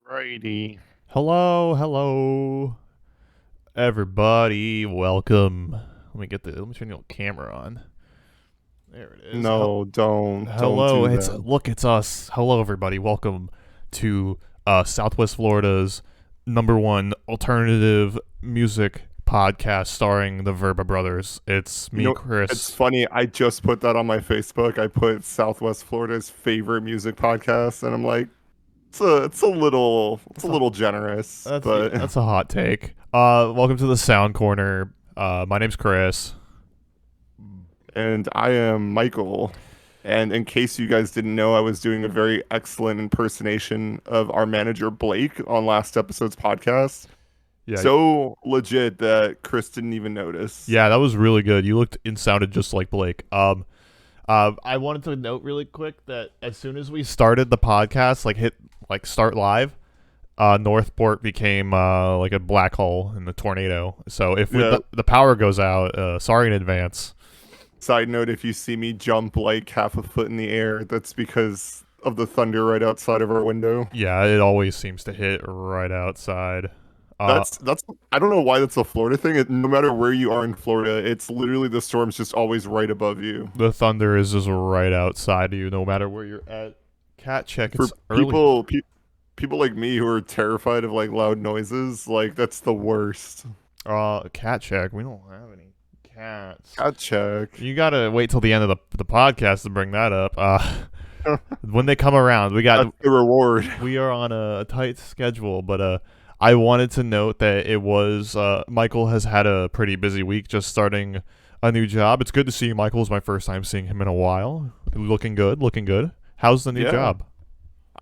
Righty. Hello, everybody. Welcome. Let me turn the old camera on. There it is. No, don't Hello. do It's that. look. It's us. Hello, everybody. Welcome to Southwest Florida's #1 alternative music podcast starring the Verba Brothers. It's You me, know, it's Chris. funny. I just put that on my Facebook. I put Southwest Florida's favorite music podcast, and I'm like, it's That's a a little generous, that's but that's a hot take. Welcome to the Sound Corner. My name's Chris. and I am Michael. And in case you guys didn't know, I was doing a very excellent impersonation of our manager Blake on last episode's podcast. Yeah, So legit that Chris didn't even notice. Yeah, that was really good. You looked and sounded just like Blake. I wanted to note really quick that as soon as we started the podcast, hit start live, Northport became like a black hole in the tornado. So if Yeah. the power goes out, sorry in advance. Side note, if you see me jump like half a foot in the air, that's because of the thunder right outside of our window. Yeah, it always seems to hit right outside. Uh, That's I don't know why that's a Florida thing. No matter where you are in Florida, it's literally the storm's just always right above you. the thunder is just right outside of you, no matter where you're at. Cat check. For It's early. people like me who are terrified of like loud noises, like that's the worst. Cat check. We don't have any cats. Cat check. You gotta wait till the end of the podcast to bring that up. When they come around, That's the reward. we are on a tight schedule, but I wanted to note that it was Michael has had a pretty busy week, just starting a new job. It's good to see you, Michael. It's my first time seeing him in a while. Looking good, looking good. How's the new Yeah. job?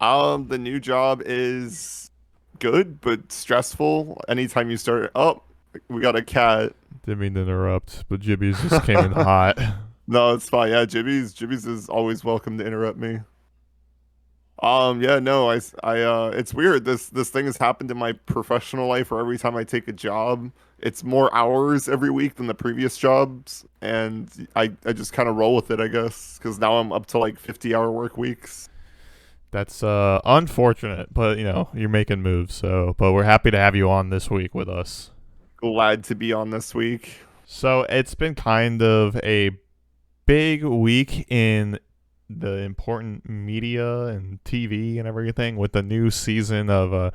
The new job is good but stressful. Anytime you start, oh, we got a cat. Didn't mean to interrupt, but Jibby's just came in hot. No, it's fine. Yeah, Jibby's is always welcome to interrupt me. Yeah, no, it's weird. This thing has happened in my professional life where every time I take a job, it's more hours every week than the previous jobs, and I just kind of roll with it, I guess, because now I'm up to like 50-hour work weeks. That's unfortunate, but you're making moves. But we're happy to have you on this week with us. Glad to be on this week. So it's been kind of a big week in the important media and TV and everything with the new season of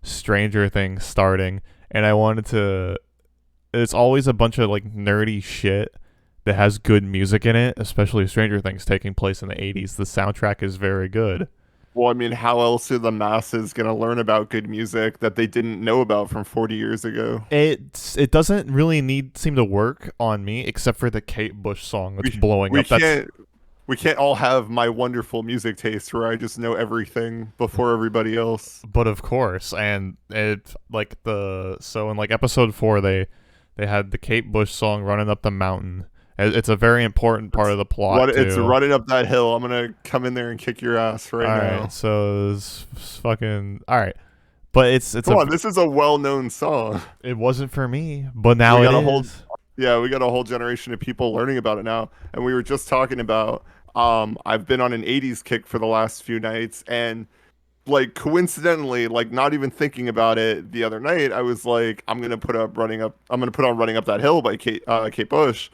Stranger Things starting. And I wanted to. It's always a bunch of like nerdy shit that has good music in it, especially Stranger Things taking place in the 80s. The soundtrack is very good. Well, I mean, how else are the masses gonna learn about good music that they didn't know about from 40 years ago? It doesn't really seem to work on me except for the Kate Bush song that's blowing We up. That's can't all have my wonderful music taste where I just know everything before everybody else. But of course, and it like the so in like episode 4 they had the Kate Bush song "Running Up the Mountain." It's a very important part of the plot too. It's running up that hill. I'm gonna come in there and kick your ass right All now. right, so it's fucking all right, but it's Come on, this is a well-known song. it wasn't for me, but now We it got a is. whole Yeah, we got a whole generation of people learning about it now. And we were just talking about I've been on an 80s kick for the last few nights, and like coincidentally, like not even thinking about it the other night, I was like, I'm gonna put on Running Up That Hill by Kate Bush.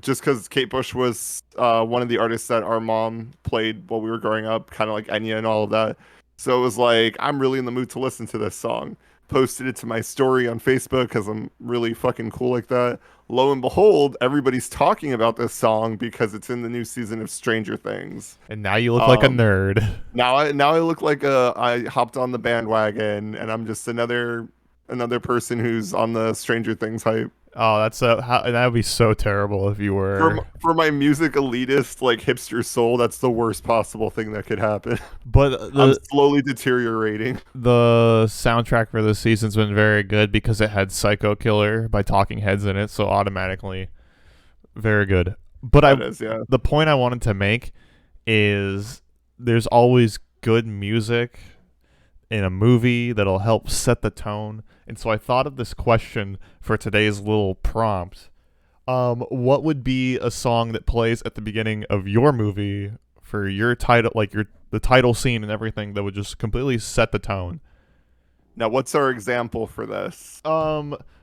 Just because Kate Bush was one of the artists that our mom played while we were growing up, kind of like Enya and all of that. So it was like, I'm really in the mood to listen to this song. Posted it to my story on Facebook because I'm really fucking cool like that. Lo and behold, everybody's talking about this song because it's in the new season of Stranger Things. And now you look like a nerd. Now I look like I hopped on the bandwagon and I'm just another person who's on the Stranger Things hype. Oh, that would be so terrible if you were. For my music elitist like hipster soul, that's the worst possible thing that could happen. But I'm slowly deteriorating. the soundtrack for this season's been very good because it had Psycho Killer by Talking Heads in it, so automatically very good. But Yeah. the point I wanted to make is there's always good music in a movie that'll help set the tone. And so I thought of this question for today's little prompt. What would be a song that plays at the beginning of your movie for your title, like the title scene and everything, that would just completely set the tone. Now, what's our example for this?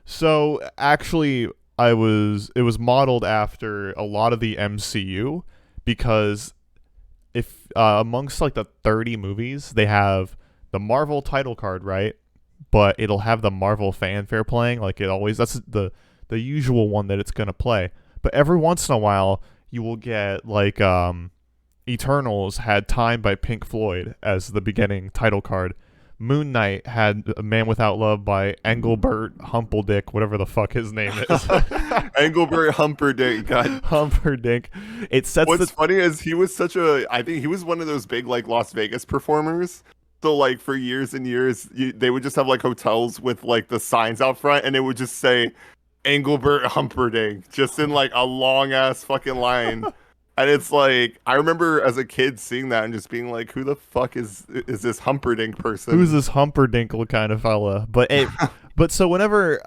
So actually, it was modeled after a lot of the MCU, because if amongst like the 30 movies, they have the Marvel title card, right? But it'll have the Marvel fanfare playing, like it always. That's the usual one that it's gonna play. But every once in a while, you will get like Eternals had "Time" by Pink Floyd as the beginning title card. Moon Knight had "A Man Without Love" by Engelbert Humperdinck, whatever the fuck his name is. Engelbert Humperdinck. God. Humperdinck. It sets What's funny is he was I think he was one of those big like Las Vegas performers. So like for years and years, they would just have like hotels with like the signs out front, and it would just say Engelbert Humperdinck just in like a long ass fucking line. And it's like I remember as a kid seeing that and just being like, "Who the fuck is this Humperdinck person? Who's this Humperdinkle kind of fella?" But so whenever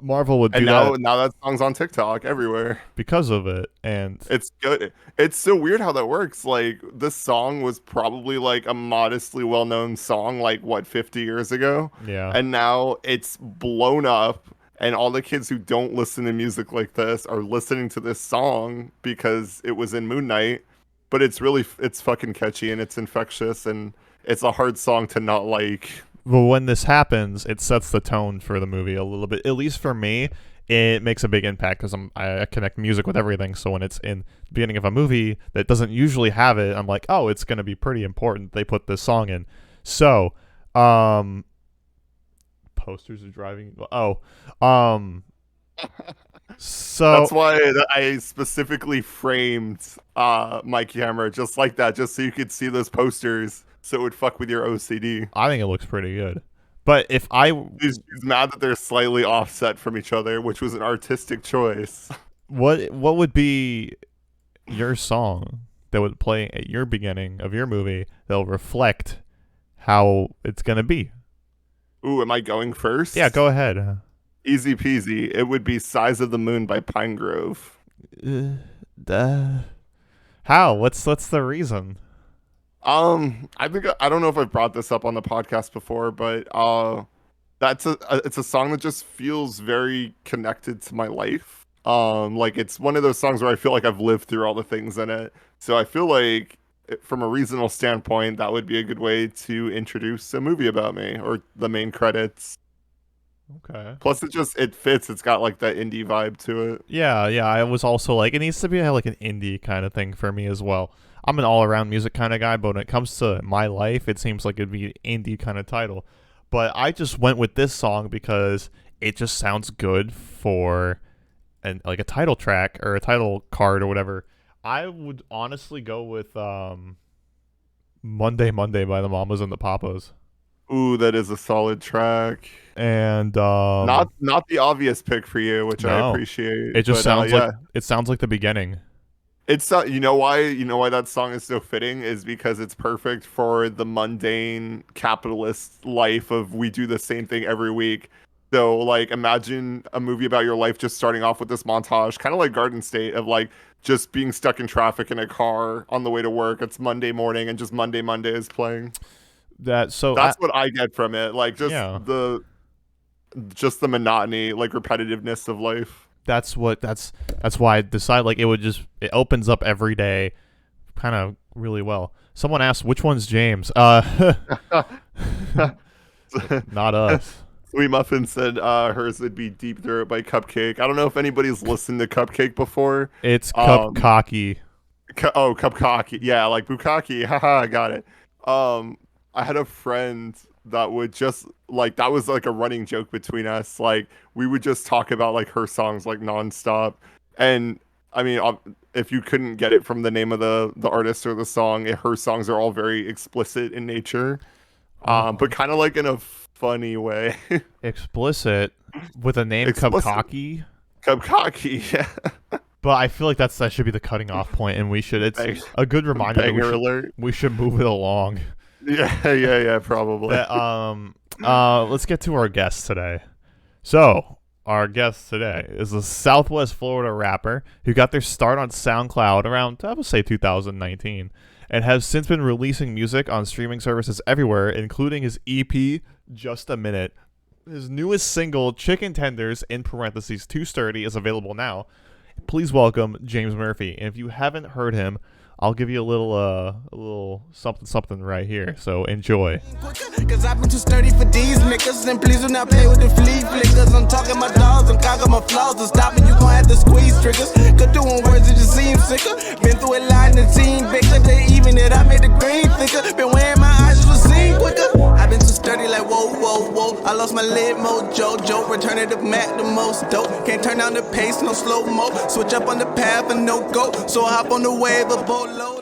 Marvel would do And that, now that song's on TikTok everywhere because of it, and it's good. It's so weird how that works. Like this song was probably like a modestly well-known song like what 50 years ago, yeah, and now it's blown up. And all the kids who don't listen to music like this are listening to this song because it was in Moon Knight. But it's fucking catchy and it's infectious and it's a hard song to not like. but when this happens, it sets the tone for the movie a little bit. At least for me, it makes a big impact because I connect music with everything. So when it's in the beginning of a movie that doesn't usually have it, I'm like, oh, it's gonna be pretty important. They put this song in. So, posters are driving. Oh, so That's why I specifically framed my camera just like that, just so you could see those posters, so it would fuck with your OCD. I think it looks pretty good. But if I He's mad that they're slightly offset from each other, which was an artistic choice. what would be your song that would play at your beginning of your movie that'll reflect how it's gonna be? Ooh, am I going first? Yeah, go ahead. Easy peasy. It would be Size of the Moon by Pinegrove. How? What's the reason? I think I don't know if I've brought this up on the podcast before, but it's a song that just feels very connected to my life. Like it's one of those songs where I feel like I've lived through all the things in it. So I feel like from a reasonable standpoint, that would be a good way to introduce a movie about me or the main credits. Okay. Plus, it fits. It's got like that indie vibe to it. Yeah, yeah. I was also like, it needs to be like an indie kind of thing for me as well. I'm an all-around music kind of guy, but when it comes to my life, it seems like it'd be an indie kind of title. But I just went with this song because it just sounds good for like a title track or a title card or whatever. I would honestly go with Monday Monday by the Mamas and the Papas. Ooh, that is a solid track. And Not the obvious pick for you, which I no, appreciate. it just but, sounds like it sounds like the beginning. It's you know why that song is so fitting is because it's perfect for the mundane capitalist life of we do the same thing every week. So like imagine a movie about your life just starting off with this montage, kind of like Garden State of like just being stuck in traffic in a car on the way to work. It's Monday morning and just Monday is playing. That's what I get from it. Like yeah. Just the monotony, like repetitiveness of life. That's why I decided like it opens up every day kind of really well. Someone asked which one's James. Not us. Sweet Muffin said hers would be Deep Throat by Cupcake. I don't know if anybody's listened to Cupcake before. It's Cup Cocky. Cup Cocky. Yeah, like Bukkake. Haha, I got it. I had a friend that would just like that was like a running joke between us. Like we would just talk about like her songs like nonstop. And I mean, if you couldn't get it from the name of the artist or the song, her songs are all very explicit in nature, but kind of like in a funny way. Explicit with a name Cup Cocky. Cup Cocky, yeah. But I feel like that should be the cutting off point, and it's a good reminder that we should move it along. Yeah, probably. Let's get to our guest today. So, our guest today is a Southwest Florida rapper who got their start on SoundCloud around, I would say, 2019. and has since been releasing music on streaming services everywhere, including his EP, Just a Minute. His newest single, Chicken Tenders, in parentheses, Too Sturdy, is available now. Please welcome Jame Murphy. And if you haven't heard him, I'll give you a little something right here. So enjoy. Cause I've been too sturdy for these niggas, and please do not play with the flea flickers. I'm talking my dogs, I'm cocking my flaws, and stopping you gon' have to squeeze triggers. Good doing words, it just seems sicker. Been through a lot and the team bigger. They even it, I made the green thicker. Been wearing my eyes, just seen quicker. I've been too sturdy like whoa, whoa, whoa. I lost my lid mojo, Joe, returning to Mac the most dope. Can't turn down the pace, no slow mo. Switch up on the path and no go. So I hop on the wave of boat low.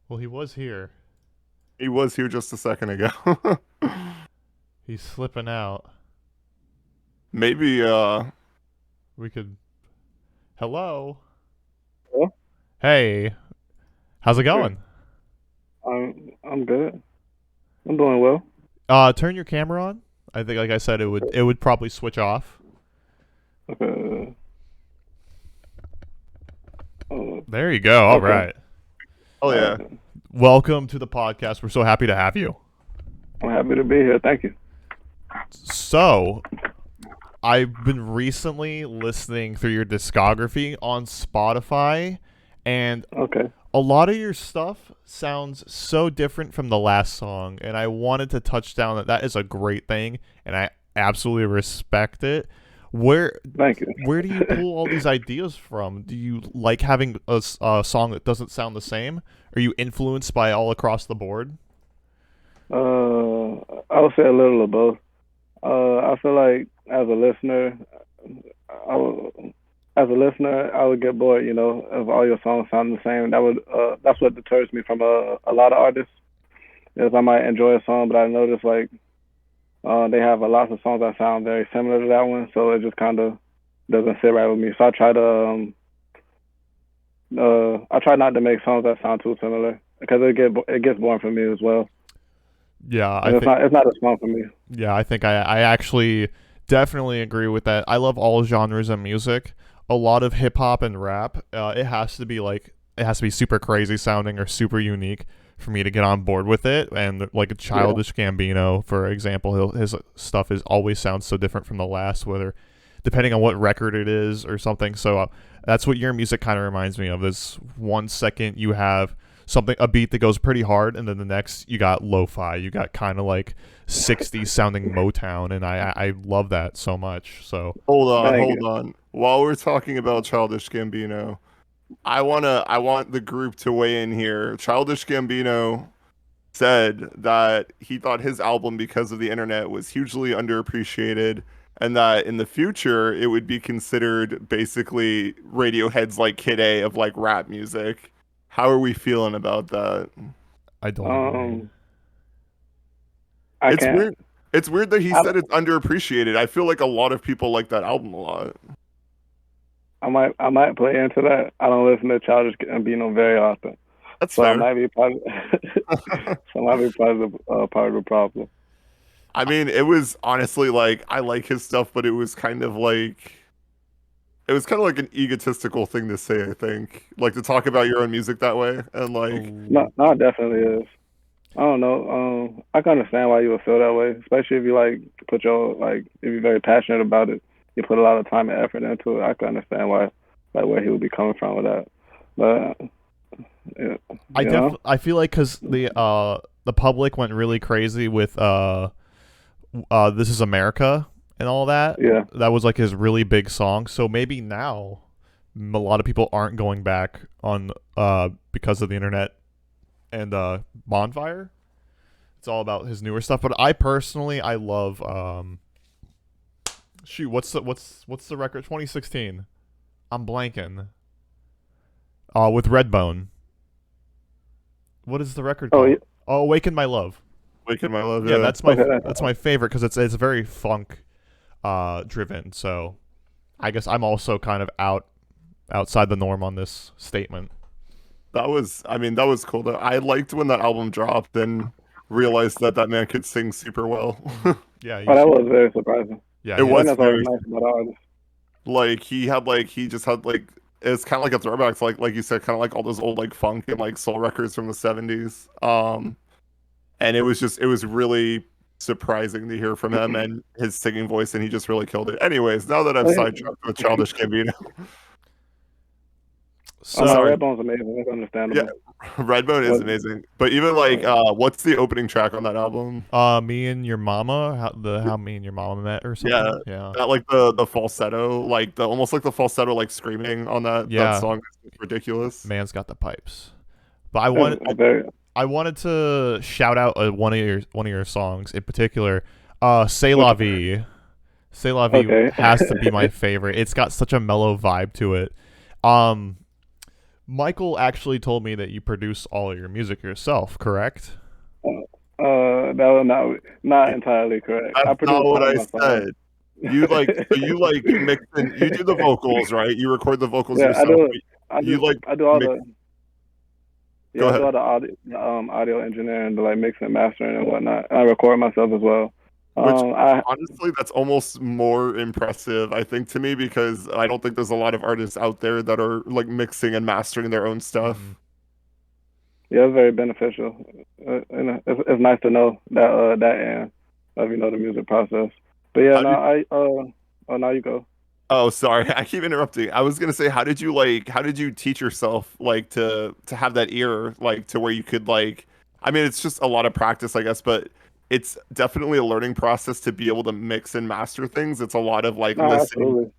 Well, he was here. He was here just a second ago. He's slipping out. Maybe We could. Hello. Hello? Hey. How's it going? I'm good. I'm doing well. Turn your camera on. I think, like I said, it would probably switch off. Okay. There you go. All Okay. right. oh yeah. Welcome to the podcast. We're so happy to have you. I'm happy to be here. Thank you. So, I've been recently listening through your discography on Spotify, and Okay. a lot of your stuff sounds so different from the last song, and I wanted to touch down that is a great thing, and I absolutely respect it. Thank you. Where do you pull all these ideas from? Do you like having a song that doesn't sound the same? Are you influenced by all across the board? I would say a little of both. I feel like as a listener, I would get bored, of all your songs sounding the same. That's what deters me from a lot of artists. Is I might enjoy a song, but I notice like they have a lot of songs that sound very similar to that one, so it just kind of doesn't sit right with me. So I try not to make songs that sound too similar because it gets boring for me as well. Yeah, And it's not as fun for me. Yeah, I think I actually definitely agree with that. I love all genres of music. A lot of hip hop and rap. It has to be super crazy sounding or super unique for me to get on board with it. And like a Childish Gambino, for example, his stuff always sounds so different from the last, whether depending on what record it is or something. So that's what your music kind of reminds me of. This 1 second you have a beat that goes pretty hard, and then the next you got lo-fi, you got kind of like 60s sounding Motown, and I love that so much. So Hold Thank you. on. While we're talking about Childish Gambino, I want the group to weigh in here. Childish Gambino said that he thought his album, because of the internet, was hugely underappreciated, and that in the future it would be considered basically Radiohead's like Kid A of like rap music. How are we feeling about that? I don't agree. I It's can't. weird. It's weird that he I- said it's underappreciated. I feel like a lot of people like that album a lot. I might play into that. I don't listen to Childish Gambino very often, That's so I fair. might be part of the problem. I mean, it was honestly like I like his stuff, but it was kind of like an egotistical thing to say, I think. Like to talk about your own music that way and like No, it definitely is. I don't know. I can understand why you would feel that way, especially if you like if you're very passionate about it, you put a lot of time and effort into it. I can understand why, like where he would be coming from with that. But yeah, I feel like because the public went really crazy with This Is America and all that. Yeah. That was like his really big song. So maybe now a lot of people aren't going back on because of the internet and Bonfire. It's all about his newer stuff. But I personally, I love Shoot, what's the record? 2016. I'm blanking. With Redbone. What is the record Oh, called? yeah. Oh, Awaken My Love. Waking My Love. Yeah, Yeah. that's my favorite because it's very funk driven. So I guess I'm also kind of outside the norm on this statement. That was, I mean, that was cool. I liked when that album dropped and realized that that man could sing super well. Yeah, Oh, that was very surprising. yeah, It he I think was that's always very nice about artists. like he just had like it's kind of like a throwback to like you said, kind of like all those old like funk and like soul records from the 70s. And it was really surprising to hear from him and his singing voice, and he just really killed it. Anyways, now that I've sidetracked with Childish Gambino, Oh no, So sorry. Redbone's amazing. It's Yeah, understandable. Redbone is What? amazing. But even like, what's the opening track on that album? Me and Your Mama, how me and your mama met or Yeah, something. Yeah. that like the falsetto, like the almost like the falsetto like screaming on that Yeah. song is ridiculous. Man's got the pipes. But I want It's very. I wanted to shout out one of your songs in particular. C'est la vie. C'est la vie Okay. has to be my favorite. It's got such a mellow vibe to it. Michael actually told me that you produce all of your music yourself, correct? That was not entirely correct. I That's not produced what some of I my songs. said. You like so you like mix in, you do the vocals, right? You record the vocals Yeah, I yourself. do. But I you do. like I do all mix. the. Go Yeah, I do ahead. all the audio engineering, the like mixing and mastering and whatnot. I record myself as well. Which I honestly, that's almost more impressive, I think, to me, because I don't think there's a lot of artists out there that are like mixing and mastering their own stuff. Yeah, it's very beneficial. And it's nice to know that end of the music process. But yeah, How no, did oh now you go. Oh, sorry. I keep interrupting. I was gonna say, how did you teach yourself like to have that ear like to where you could like I mean it's just a lot of practice, I guess, but it's definitely a learning process to be able to mix and master things. It's a lot of like No, listening. absolutely.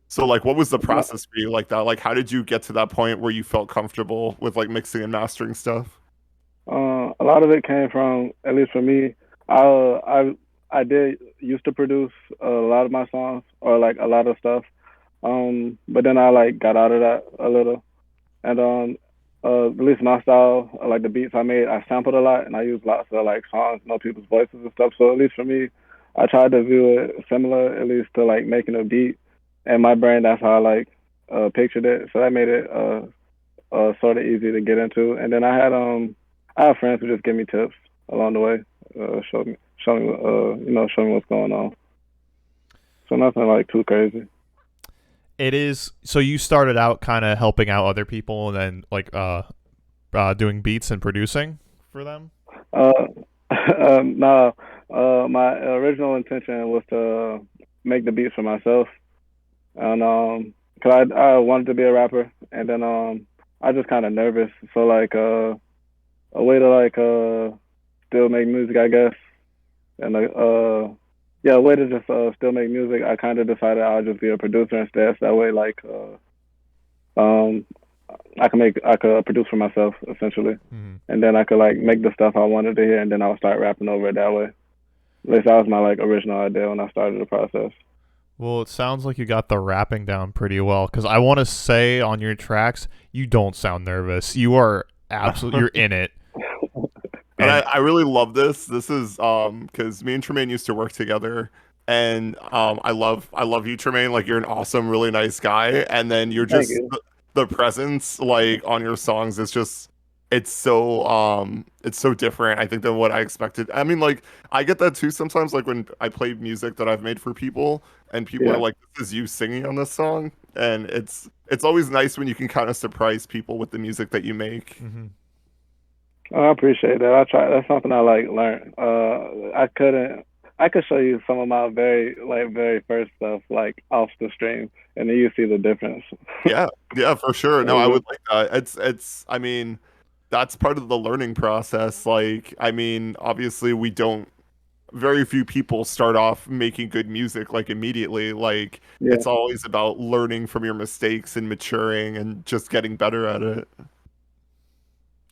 So like what was the No, process for you like that? Like how did you get to that point where you felt comfortable with like mixing and mastering stuff? a lot of it came from, at least for me, I did used to produce a lot of my songs or like a lot of stuff. But then I like got out of that a little, and at least my style, like the beats I made, I sampled a lot and I used lots of like songs, people's voices and stuff. So at least for me, I tried to view it similar, at least to like making a beat. And my brain, that's how I like pictured it. So that made it sort of easy to get into. And then I have friends who just give me tips along the way, show me what's going on. So nothing like too crazy. It is. So you started out kind of helping out other people, and then like doing beats and producing for them. Uh, no, my original intention was to make the beats for myself, and cause I wanted to be a rapper, and then I just kind of nervous, so like a way to like still make music, I guess, and like yeah, a way to just still make music. I kind of decided I'll just be a producer instead, so that way like um I could produce for myself essentially, and then I could like make the stuff I wanted to hear, and then I'll start rapping over it that way. At least that was my like original idea when I started the process. Well, it sounds like you got the rapping down pretty well. Because I want to say on your tracks, you don't sound nervous. You are absolutely, you're in it. And I really love this. This is because me and Tremaine used to work together, and I love you, Tremaine. Like you're an awesome, really nice guy, and then you're Thank just you. the presence like on your songs is just it's so different, I think, than what I expected. I mean, like I get that too sometimes, like when I play music that I've made for people, and people are Yeah, like, "This is you singing on this song," and it's always nice when you can kind of surprise people with the music that you make. oh, I appreciate that. I try. That's something I like learn. I couldn't. I could show you some of my very first stuff like off the stream, and then you see the difference. Yeah, yeah, for sure. No, I Mhm. would like that. I mean, that's part of the learning process. Like, I mean, obviously we don't very few people start off making good music like immediately. Like, Yeah. it's always about learning from your mistakes and maturing and just getting better at it.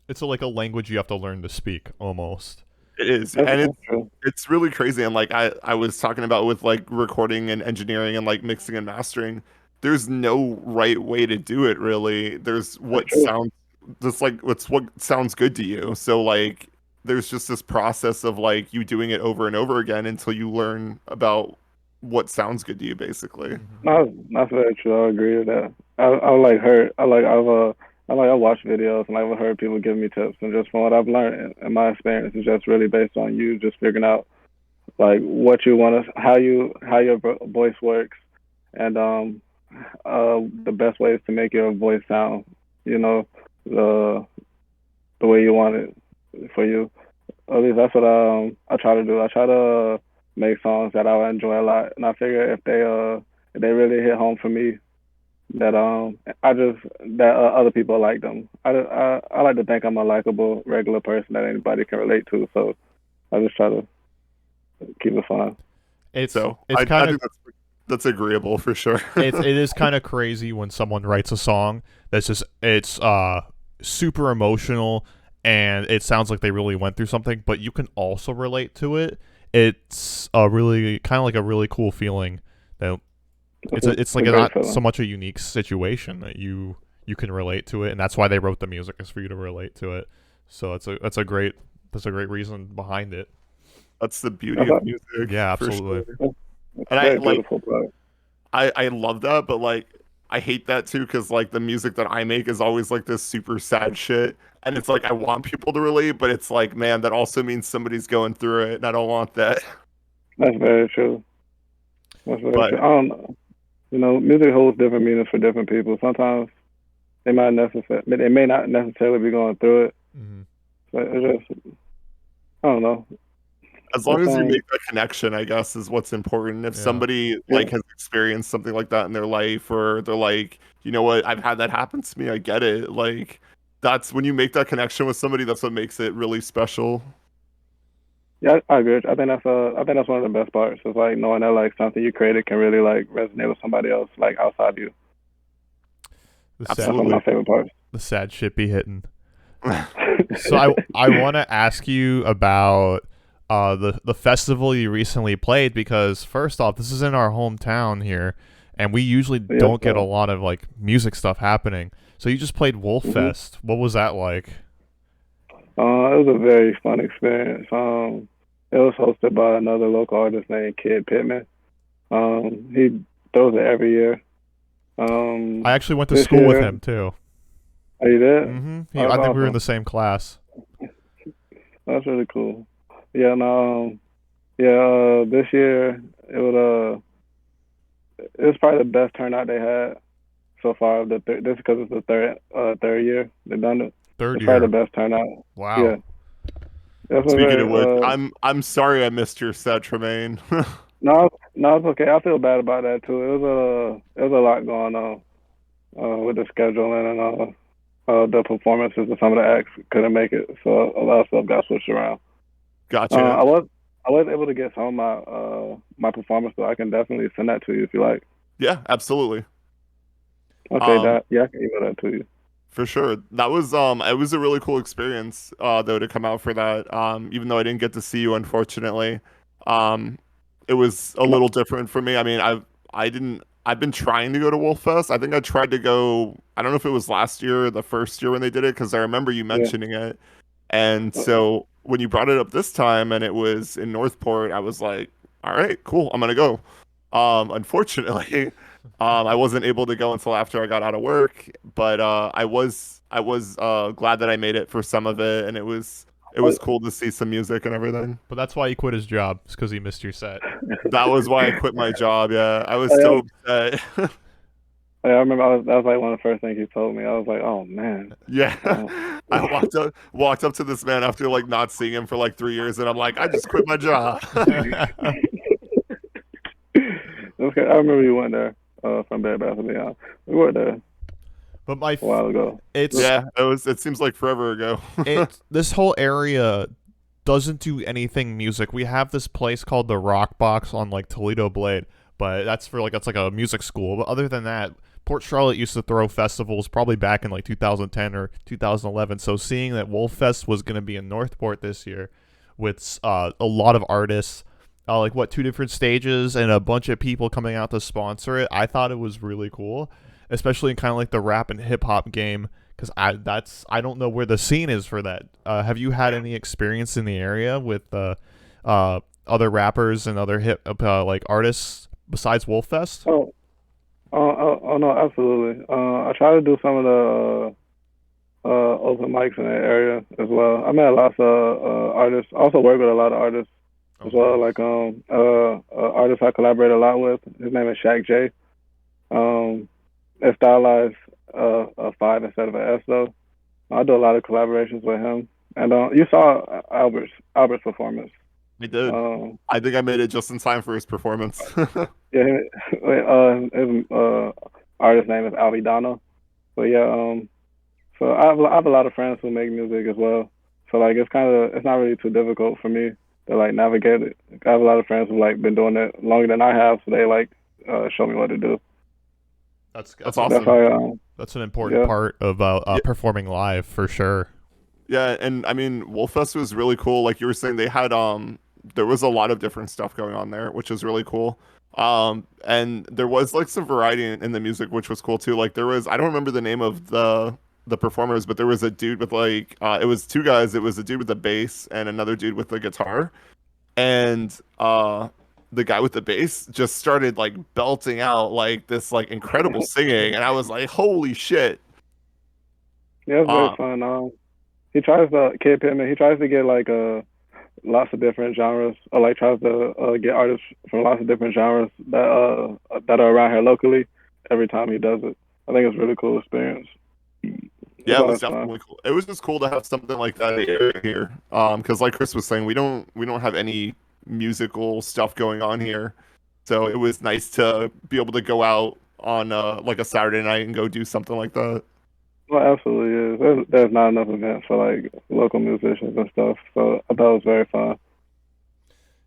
It's like a language you have to learn to speak almost. It is, and That's true. it's really crazy. And like I was talking about with like recording and engineering and like mixing and mastering, there's no right way to do it really. There's That's what true. sounds just like what's what sounds good to you. So like there's just this process of like you doing it over and over again until you learn about what sounds good to you, basically. Hmm. No, that's very true. I agree with that. I like heard. I've watched videos and I've heard people give me tips, and just from what I've learned in my experience, it's just really based on you just figuring out like what you want to, how your voice works, and the best ways to make your voice sound. You know, the the way you want it for you. At least that's what I try to do. I try to make songs that I enjoy a lot, and I figure if they really hit home for me, that I just that other people like them. I like to think I'm a likable regular person that anybody can relate to. So I just try to keep it fun. So It's I kind of think that's agreeable for sure. it is kind of crazy when someone writes a song that's just it's super emotional and it sounds like they really went through something, but you can also relate to it. It's a really kind of like a really cool feeling that it's like a great not so feeling. much a unique situation that you can relate to it, and that's why they wrote the music is for you to relate to it. So that's a great reason behind it. That's the beauty That's, of music Yeah, for absolutely. sure. that's And a I very like beautiful product. I love that, but like I hate that too because like the music that I make is always like this super sad shit, and it's like I want people to relate, but it's like man, that also means somebody's going through it, and I don't want that. That's very true. That's very true. But I don't know. You know, music holds different meanings for different people. Sometimes they may not necessarily be going through it, Hmm. but it's just I don't know. as That long as you song, make that connection, I guess is what's important. If Yeah. somebody yeah, like has experienced something like that in their life, or they're like, you know what, I've had that happen to me, I get it. Like that's when you make that connection with somebody, that's what makes it really special. yeah, I agree. I think that's one of the best parts. Is like knowing that like something you created can really like resonate with somebody else like outside you. The sad That's one of Absolutely. my favorite parts. the sad shit be hitting. So I want to ask you about the festival you recently played because first off, this is in our hometown here, and we usually Yes, don't get a lot of like music stuff happening. So you just played Wolf hmm Fest. What was that like? It was a very fun experience. It was hosted by another local artist named Kid Pittman. He throws it every year. I actually went to This school with year, him too. oh, you did? Hmm. Oh, I that's think we were in awesome. the same class. That's really cool. Yeah, no, yeah. This year it was probably the best turnout they had so far. This because it's the third year they've done it. Third It's probably year. the best turnout. Yeah, Wow. that's a Speaking of very which, I'm sorry I missed your set, Tremaine. no, it's okay. I feel bad about that too. It was a lot going on with the scheduling and the performances and some of the acts couldn't make it, so a lot of stuff got switched around. Uh, Gotcha. I was I was able to get some of my performance, so I can definitely send that to you if you like. Yeah, absolutely. Okay, Um, that yeah, I can email that to you. for sure. That was it was a really cool experience though to come out for that. Even though I didn't get to see you unfortunately. Um it was a No, little different for me. I mean, I didn't I've been trying to go to Wolf Fest. I think I tried to go, I don't know if it was last year or the first year when they did it cuz I remember you yeah, mentioning it. And uh, so when you brought it up this time and it was in Northport, I was like, all right, cool, I'm gonna go. Unfortunately, I wasn't able to go until after I got out of work, but I was glad that I made it for some of it, and it uh, was cool to see some music and everything. But that's why he quit his job, because he missed your set. That was why I quit my job. Yeah, I was yeah, so upset. yeah, I remember that was like one of the first things he told me. I was like, oh man. Yeah, Uh, I walked up to this man after like not seeing him for like 3 years, and I'm like, I just quit my job. okay, I remember you went there from Bed Bath and Beyond. We were there a But my while ago. it's Yeah, it was. It seems like forever ago. it this whole area doesn't do anything music. We have this place called the Rock Box on like Toledo Blade, but that's like a music school. But other than that, Port Charlotte used to throw festivals probably back in like 2010 or 2011. So seeing that Wolf Fest was going to be in Northport this year with a lot of artists, like 2 different stages and a bunch of people coming out to sponsor it. I thought it was really cool, especially in kind of like the rap and hip hop game, because I don't know where the scene is for that. Have you had any experience in the area with other rappers and other hip like artists besides Wolffest? Oh no, absolutely. I try to do some of the open mics in that area as well. I met lots of artists. I also work with a lot of artists as well. Like artist I collaborate a lot with. His name is Shaq J. It's stylized 5 instead of an S though. I do a lot of collaborations with him. And you saw Albert's performance. I did. I think I made it just in time for his performance. Yeah, his artist name is Alvidano. But yeah, so I have a lot of friends who make music as well. So like it's not really too difficult for me to like navigate it. I have a lot of friends who like been doing it longer than I have, so they like show me what to do. That's awesome. That's how that's an important part of performing live for sure. Yeah, and I mean Wolffest was really cool. Like you were saying, they had there was a lot of different stuff going on there, which was really cool. And there was like some variety in the music, which was cool too. Like there was, I don't remember the name of the performers, but there was a dude with like it was 2 guys. It was a dude with the bass and another dude with the guitar, and the guy with the bass just started like belting out like this like incredible singing, and I was like, holy shit. Yeah, it's very fun. He tries to Kid Pittman. He tries to get like lots of different genres, or like tries to get artists from lots of different genres that are around here locally. Every time he does it, I think it's a really cool experience. Yeah, it was definitely cool. It was just cool to have something like that here. Because like Chris was saying, we don't have any musical stuff going on here, so it was nice to be able to go out on like a Saturday night and go do something like that. Well, absolutely is. There's not enough events for like local musicians and stuff, so I thought it was very fun.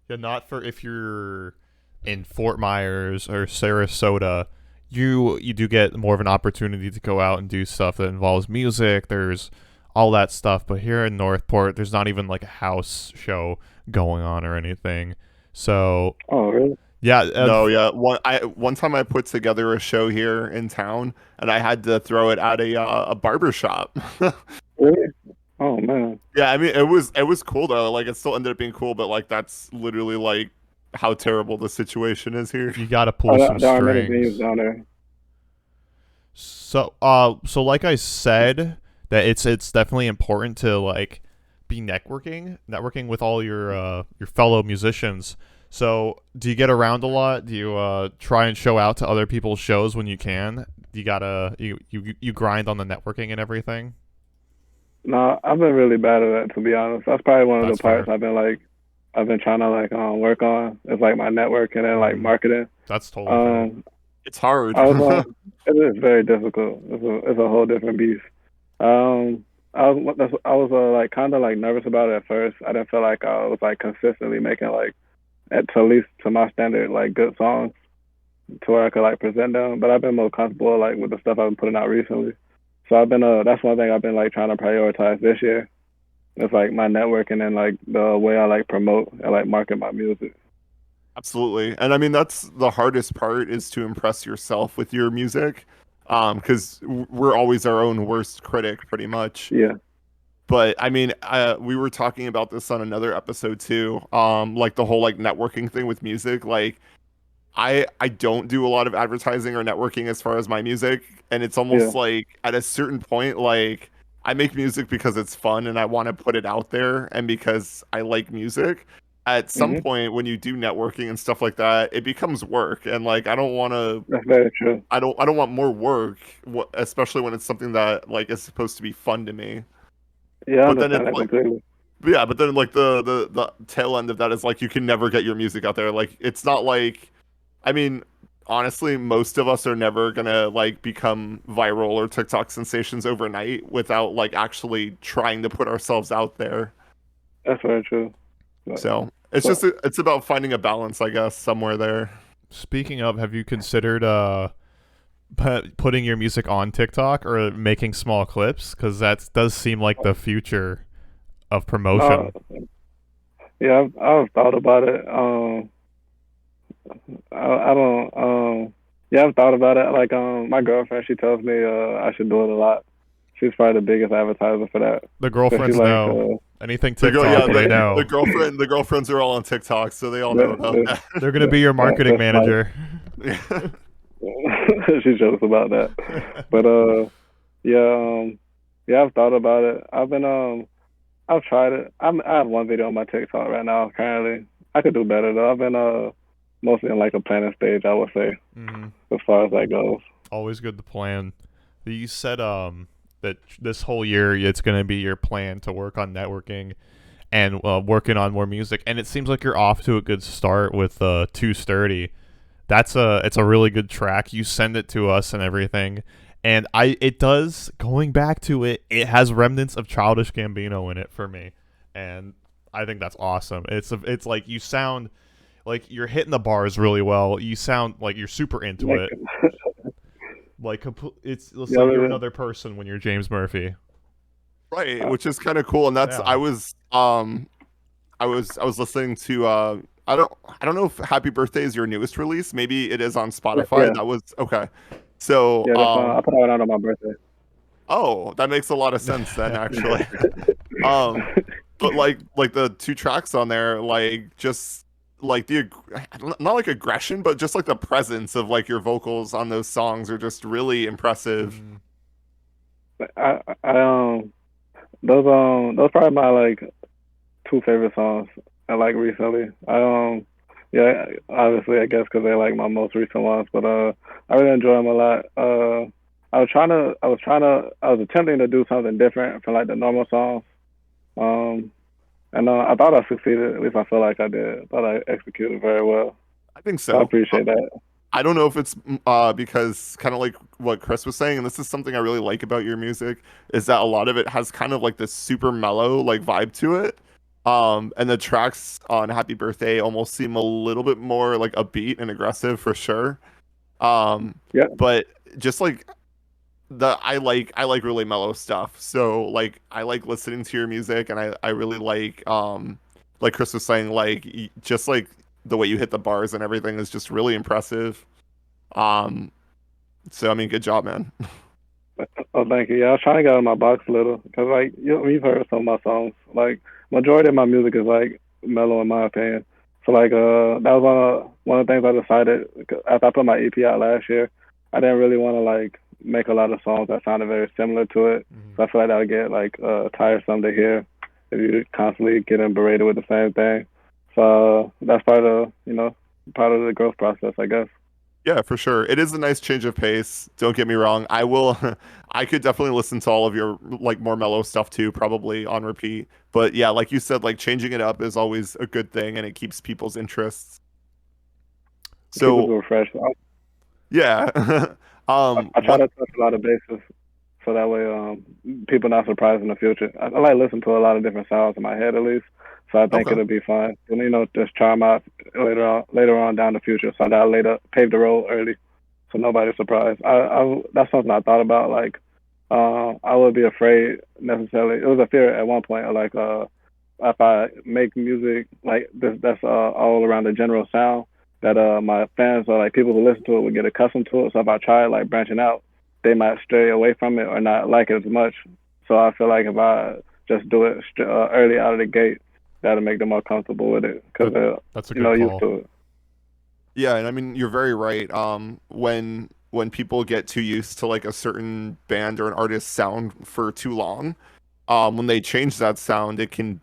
Yeah, not for if you're in Fort Myers or Sarasota, you do get more of an opportunity to go out and do stuff that involves music. There's all that stuff, but here in Northport, there's not even like a house show going on or anything. So, oh really? Yeah. No, yeah. One time I put together a show here in town, and I had to throw it at a barber shop. Really? Oh man. Yeah, I mean it was cool though. Like it still ended up being cool, but like that's literally like how terrible the situation is here. You gotta pull some there are many strings. venues down there. So like I said, that it's definitely important to like be networking with all your fellow musicians. So, do you get around a lot? Do you try and show out to other people's shows when you can? You grind on the networking and everything? No, I've been really bad at that, to be honest. That's probably one of the parts fair. I've been trying to like work on. It's like my networking and like marketing. That's totally fair. It's hard. It is very difficult. It's a whole different beast. I was like kind of like nervous about it at first. I didn't feel like I was like consistently making like at least to my standard like good songs to where I could like present them. But I've been more comfortable like with the stuff I've been putting out recently. So I've been that's one thing I've been like trying to prioritize this year. It's like my networking and like the way I like promote and like market my music. Absolutely. And I mean that's the hardest part, is to impress yourself with your music. Because we're always our own worst critic pretty much. Yeah. But I mean, we were talking about this on another episode too. Like the whole like networking thing with music. Like I don't do a lot of advertising or networking as far as my music, and it's almost like at a certain point, like I make music because it's fun and I want to put it out there, and because I like music. At some point, when you do networking and stuff like that, it becomes work, and like I don't want to. That's very true. I don't want more work, especially when it's something that like is supposed to be fun to me. Yeah, I But then understand that like, completely. yeah, but then like the tail end of that is like you can never get your music out there. Like it's not like, I mean, honestly, most of us are never gonna like become viral or TikTok sensations overnight without like actually trying to put ourselves out there. That's very true. So it's it's about finding a balance, I guess, somewhere there. Speaking of, have you considered putting your music on TikTok or making small clips? Because that does seem like the future of promotion. Yeah, I've thought about it. I don't. Yeah, I've thought about it. Like, my girlfriend, she tells me, I should do it a lot. She's probably the biggest advertiser for that. The So she girlfriends like, know. Anything The girl, TikTok, yeah, they the know. girlfriend, the girlfriends are all on TikTok, so they all know about the, that. They're gonna be your marketing that's my. manager. She jokes about that, but yeah, yeah, I've thought about it. I've tried it. I have one video on my TikTok right now. Currently, I could do better though. I've been mostly in like a planning stage, I would say, Hmm. as far as that goes. Always good to plan. You said that this whole year it's gonna be your plan to work on networking and working on more music, and it seems like you're off to a good start with Too Sturdy. It's a really good track. You send it to us and everything, and it does, going back to it, it has remnants of Childish Gambino in it for me, and I think that's awesome. It's like you sound like you're hitting the bars really well. You sound like you're super into Like, it. Like it's yeah, like you're another person when you're James Murphy. Right, which is kind of cool, and that's Yeah. I was listening to I don't know if Happy Birthday is your newest release. Maybe it is on Spotify. yeah, That was okay. So yeah. That's I put that out on my birthday. oh, that makes a lot of sense then actually. Um, but like the two tracks on there, like just like not like aggression, but just like the presence of like your vocals on those songs are just really impressive. Mhm. I those probably my like two favorite songs I like recently. Yeah, obviously I guess because they're like my most recent ones, but I really enjoy them a lot. I was attempting to do something different from like the normal songs. Um, and I thought I succeeded. At least I feel like I did. I thought I executed very well. I think So I so. appreciate that. I don't know if it's because kind of like what Chris was saying, and this is something I really like about your music, is that a lot of it has kind of like this super mellow like vibe to it. And the tracks on Happy Birthday almost seem a little bit more like upbeat and aggressive for sure. Um, Yeah, but just like I like really mellow stuff. So like I like listening to your music, and I really like Chris was saying, like just like the way you hit the bars and everything is just really impressive. Um, so I mean, good job, man. oh, thank you. Yeah, I was trying to get out of my box a little because, like, you've heard some of my songs. Like, majority of my music is like mellow, in my opinion. So, like, that was one of the things I decided after I put my EP out last year. I didn't really want to like make a lot of songs that sounded very similar to it. Mhm. So I feel like that would get like tiresome to hear if you constantly getting berated with the same thing. So that's part of the growth process, I guess. Yeah, for sure. It is a nice change of pace. Don't get me wrong. I will I could definitely listen to all of your like more mellow stuff too, probably on repeat. But yeah, like you said, like changing it up is always a good thing and it keeps people's interests. Keep it So refreshed. yeah. I try What to touch a lot of bases so that way people not surprised in the future. I like listen to a lot of different sounds in my head at least, so I think okay. it'll be fun. And just try them out later on down the future, so that I later pave the road early, so nobody's surprised. That's something I thought about. Like, I would be afraid necessarily. It was a fear at one point, like if I make music like this, that's all around the general sound that my fans or like people who listen to it would get accustomed to it. So if I try like branching out, they might stray away from it or not like it as much. So I feel like if I just do it early out of the gate, that'll make them more comfortable with it because That, they're that's a good used call. to it. Yeah, and I mean you're very right. When people get too used to like a certain band or an artist's sound for too long, when they change that sound, it can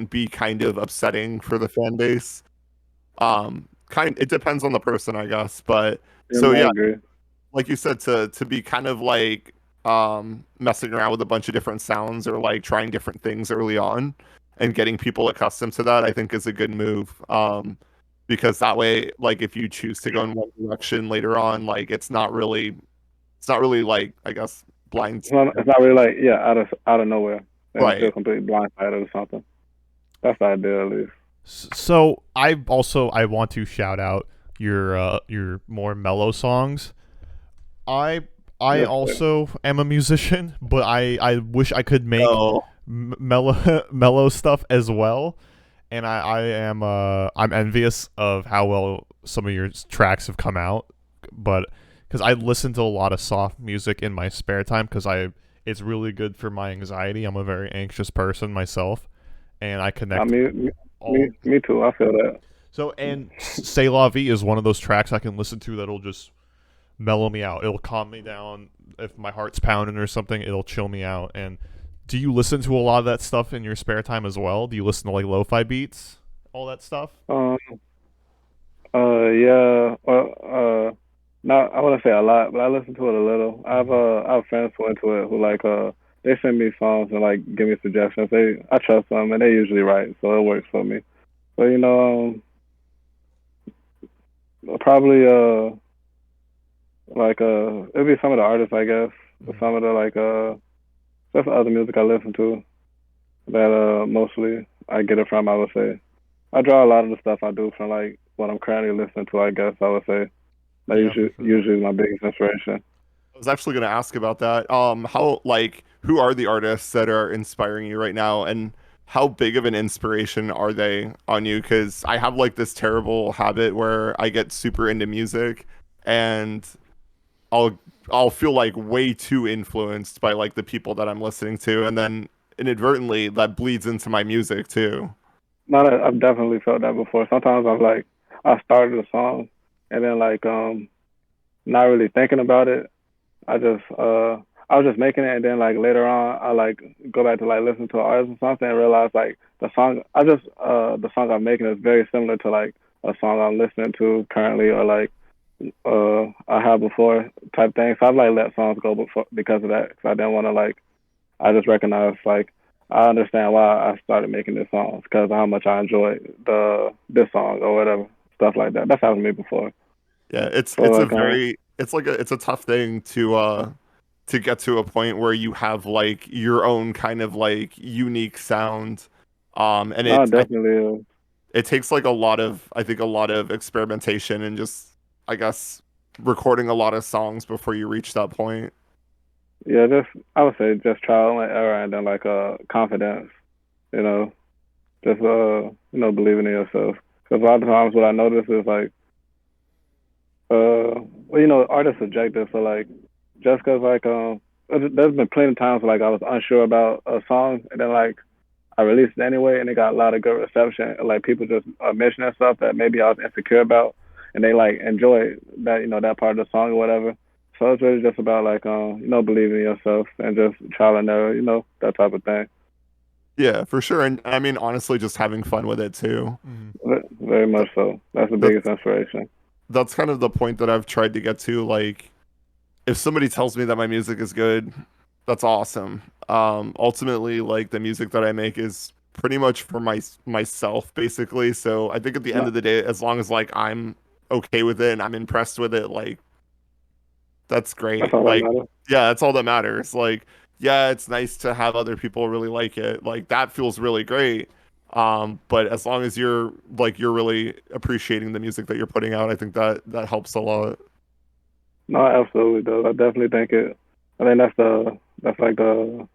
be kind of upsetting for the fan base. It depends on the person, I guess. But so I yeah, agree. like you said, to be kind of like messing around with a bunch of different sounds or like trying different things early on and getting people accustomed to that, I think is a good move. Because that way, like if you choose to go in one direction later on, like it's not really like I guess blind. It's not really like out of nowhere and you feel Right. completely blindsided or something. That's the idea at least. So I want to shout out your more mellow songs. I I Yes, also am a musician, but I wish I could make Oh, mellow mellow stuff as well. and I'm envious of how well some of your tracks have come out, but because I listen to a lot of soft music in my spare time because it's really good for my anxiety. I'm a very anxious person myself, and I I connect mean, all. me too. I feel that. So and "C'est La Vie" is one of those tracks I can listen to that'll just mellow me out. It'll calm me down if my heart's pounding or something. It'll chill me out. And do you listen to a lot of that stuff in your spare time as well? Do you listen to like lo-fi beats, all that stuff? Um, yeah. Not I wouldn't say a lot, but I listen to it a little. I have friends who into it who like they send me songs and like give me suggestions. I trust them and they usually write, so it works for me. So probably like it'd be some of the artists I guess, some of the like just other music I listen to that mostly I get it from. I would say I draw a lot of the stuff I do from like what I'm currently listening to. I guess I would say that Yeah, for sure. usually is my biggest inspiration. I was actually going to ask about that. How like who are the artists that are inspiring you right now, and how big of an inspiration are they on you? Because I have like this terrible habit where I get super into music, and I'll I'll feel like way too influenced by like the people that I'm listening to, and then inadvertently that bleeds into my music too. Not I've definitely felt that before. Sometimes I started a song and then like not really thinking about it. I was just making it and then like later on I like go back to like listen to an artist or something and realize like the song I'm making is very similar to like a song I'm listening to currently or like I have before type thing. So I've like let songs go before because of that because I didn't want to like I just recognized like I understand why I started making this song because of how much I enjoy this song or whatever stuff like that. That's happened to me before. Yeah, So it's a like very it's a tough thing to get to a point where you have like your own kind of like unique sound. And no, definitely it takes like a lot of I think a lot of experimentation and just I guess recording a lot of songs before you reach that point. yeah, just I would say just trial and error and then like confidence, you know, just believing in yourself. Because a lot of times what I notice is like well art is subjective, so like just because like there's been plenty of times where, like I was unsure about a song and then like I released it anyway and it got a lot of good reception. Like people just mentioning stuff that maybe I was insecure about and they like enjoy that that part of the song or whatever. So it's really just about like believing in yourself and just trial and error, that type of thing. Yeah, for sure. And I mean honestly just having fun with it too. Very much so. That's the biggest That's inspiration. that's kind of the point that I've tried to get to. Like if somebody tells me that my music is good, that's awesome. Ultimately, like the music that I make is pretty much for myself, basically. So I think at the end No, of the day, as long as like I'm okay with it and I'm impressed with it, like that's that's great. all that Like matters. yeah, that's all that matters. Like yeah, it's nice to have other people really like it. Like that feels really great. But as long as you're really appreciating the music that you're putting out, I think that helps a lot. No, it absolutely does. I definitely think it. I think that's like the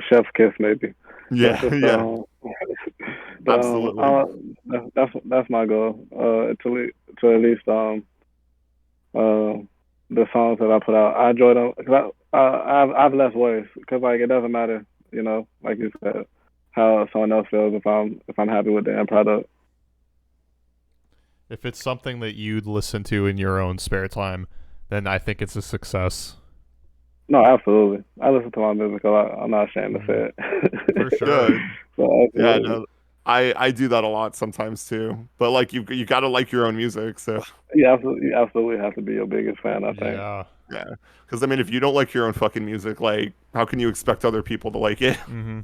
chef's kiss maybe. That's Yeah, just yeah, the absolutely. that's my goal. To at least uh the songs that I put out, I enjoy them because I have less worries because like it doesn't matter, like you said, how someone else feels if I'm happy with the end product. If it's something that you'd listen to in your own spare time, then I think it's a success. No, absolutely. I listen to my music a lot. I'm not ashamed to Mhm. say For it. sure. Yeah, So yeah, absolutely. no, I do that a lot sometimes too. But like you got to like your own music, so You absolutely have to be your biggest fan, I think. Yeah. yeah. Because I mean, if you don't like your own fucking music, like how can you expect other people to like it? Mm-hmm.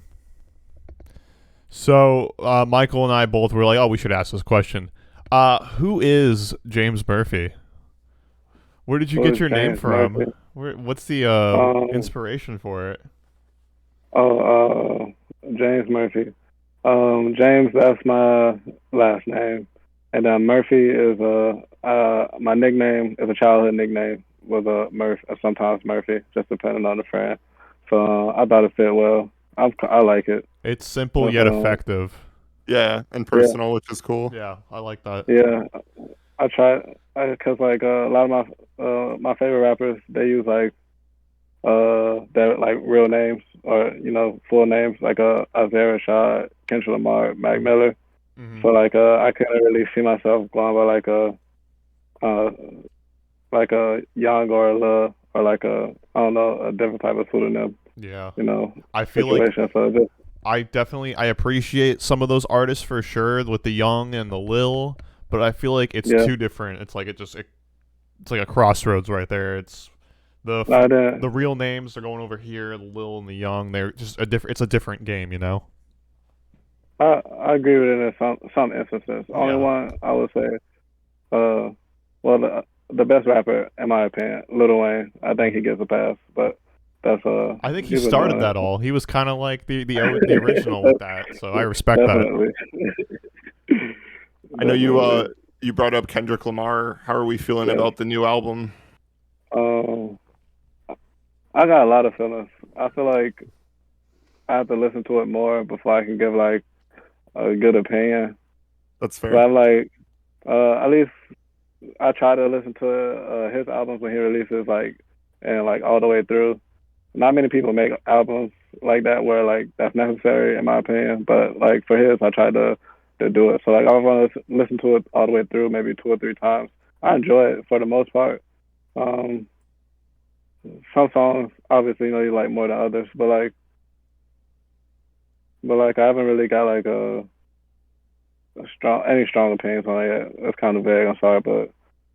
So Michael and I both were like, "Oh, we should ask this question. Who is James Murphy? Where did you Who get is your name James from? Murphy? What's the Um, inspiration for it?" oh, James Murphy. James, that's my last name, and Murphy is my nickname is a childhood nickname with a sometimes Murphy, just depending on the friend. So I thought it fit well. I like it. It's simple But, yet effective. Yeah, and Yeah, personal, which is cool. Yeah, I like that. yeah. I try because like a lot of my favorite rappers they use like their like real names or full names like Isaiah Rashad, Kendrick Lamar, Mac Mhm. Miller. Mhm. So like I couldn't really see myself going by uh like a Young or a Love or like a I don't know a different type of pseudonym Yeah. you know I feel like situation. So just I appreciate some of those artists for sure with the Young and the Lil, but I feel like it's yeah, too different. It's like it's like a crossroads right there. It's I didn't. the real names are going over here, the Lil and the Young. They're just a different. It's a different game, you know. I agree with it in some instances. Only Yeah. one I would say, uh, well, the best rapper in my opinion, Lil Wayne. I think he gets a pass, but that's I think he he's been started doing that it. all. He was kind of like the original with that, so I respect that. Definitely, I know you definitely. you brought up Kendrick Lamar. How are we feeling Yes. about the new album? Um, I got a lot of feelings. I feel like I have to listen to it more before I can give like a good opinion. That's But fair. I'm like, at least I try to listen to his albums when he releases like and like all the way through. Not many people make albums like that where like that's necessary in my opinion. But like for his, I try to do it. So like I want to listen to it all the way through, maybe 2 or 3 times. I enjoy it for the most part. Um, some songs, obviously, you like more than others, but like I haven't really got like any strong opinions on it yet. It's kind of vague. I'm sorry, but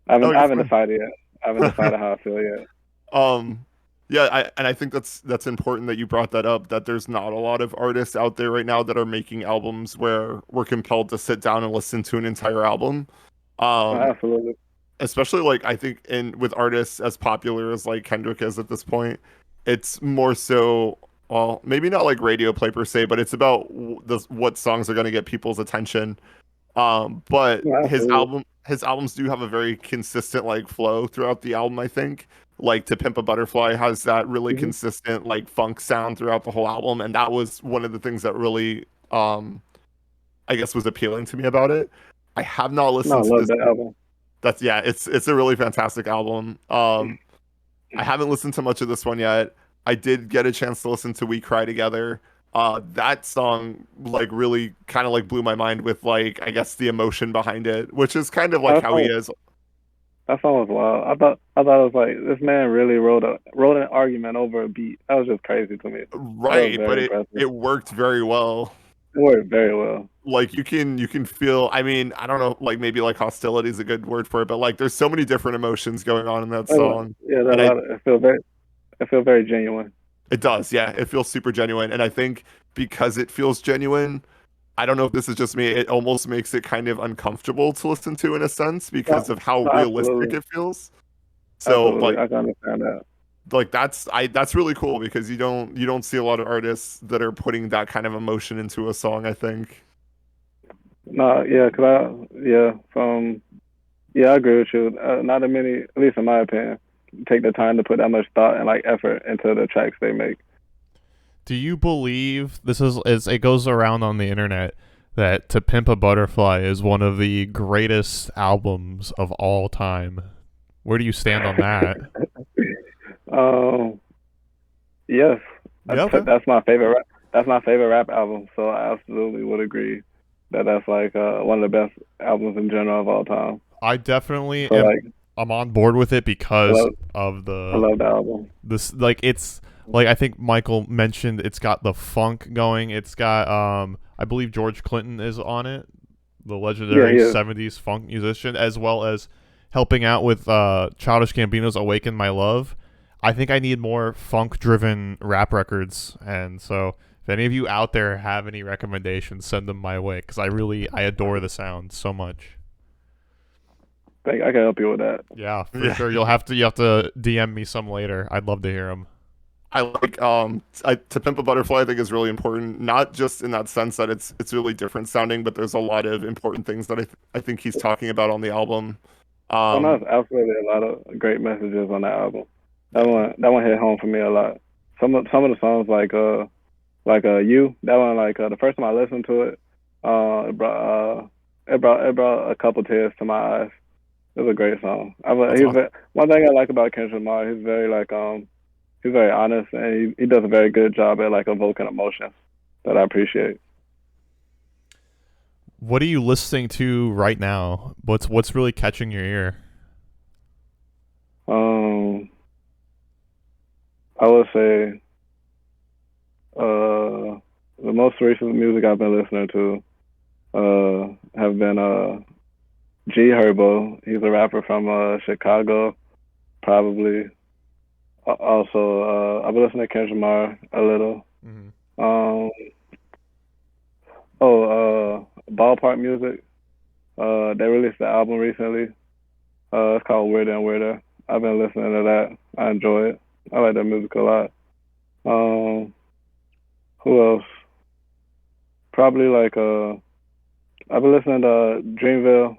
I No, haven't I you're haven't fine. decided yet. I haven't decided how I feel yet. Um, yeah, I think that's important that you brought that up, that there's not a lot of artists out there right now that are making albums where we're compelled to sit down and listen to an entire album. Um, Absolutely. especially like I think in with artists as popular as like Kendrick is at this point, it's more so well, maybe not like radio play per se, but it's about what songs are going to get people's attention. But No, absolutely. his albums do have a very consistent like flow throughout the album, I think. Like To Pimp a Butterfly has that really Hmm. consistent like funk sound throughout the whole album, and that was one of the things that really I guess was appealing to me about it. I have not No, I listened to love this. that album. That's yeah, it's a really fantastic album. I haven't listened to much of this one yet. I did get a chance to listen to We Cry Together. That song like really kind of like blew my mind with like I guess the emotion behind it, which is kind of like That how he song, is. that song was wild. I thought it was like this man really wrote an argument over a beat. That was just crazy to me. That was Right, but very it impressive. it worked very well. It worked very well. Like you can feel, I mean, I don't know, like maybe like hostility is a good word for it, but like there's so many different emotions going on in that song. Yeah, that And a lot of it feel very genuine. it does, yeah. It feels super genuine. And I think because it feels genuine, I don't know if this is just me, it almost makes it kind of uncomfortable to listen to in a sense because No, of how no, realistic absolutely, it feels. So absolutely. I can understand that. like that's really cool because you don't see a lot of artists that are putting that kind of emotion into a song, I think. No, yeah, yeah, I agree with you. Not that many, at least in my opinion, take the time to put that much thought and like effort into the tracks they make. Do you believe is it goes around on the internet that To Pimp a Butterfly is one of the greatest albums of all time? Where do you stand on that? um, yes, Yeah, okay. that's my favorite. That's my favorite rap album. So I absolutely would agree that that's like one of the best albums in general of all time. I definitely So am. like, I'm on board with it I because love of I love the album. this. Like it's like I think Michael mentioned. It's got the funk going. It's got I believe George Clinton is on it, the Yeah, legendary he is. '70s funk musician, as well as helping out with Childish Gambino's "Awaken My Love." I think I need more funk-driven rap records, and so if any of you out there have any recommendations, send them my way because I adore the sound so much. Think I can help you with that. Yeah, for Yeah. sure. You have to DM me some later. I'd love to hear them. I like To Pimp a Butterfly I think is really important, not just in that sense that it's really different sounding, but there's a lot of important things that I think he's talking about on the album. Oh no, Um it's absolutely a lot of great messages on that album. That one hit home for me a lot. Some of the songs like you, that one like the first time I listened to it, It brought a couple tears to my eyes. It was a great song. That's awesome. One thing I like about Kendrick Lamar, he's very honest, and he does a very good job at like evoking emotions that I appreciate. What are you listening to right now? What's really catching your ear? I would say the most recent music I've been listening to have been G Herbo. He's a rapper from Chicago, probably. Also, I've been listening to Kendrick Lamar a little. Mm-hmm. Ballpark Music. They released the album recently. It's called Weirder and Weirder. I've been listening to that. I enjoy it. I like that music a lot. Who else? Probably like I've been listening to Dreamville,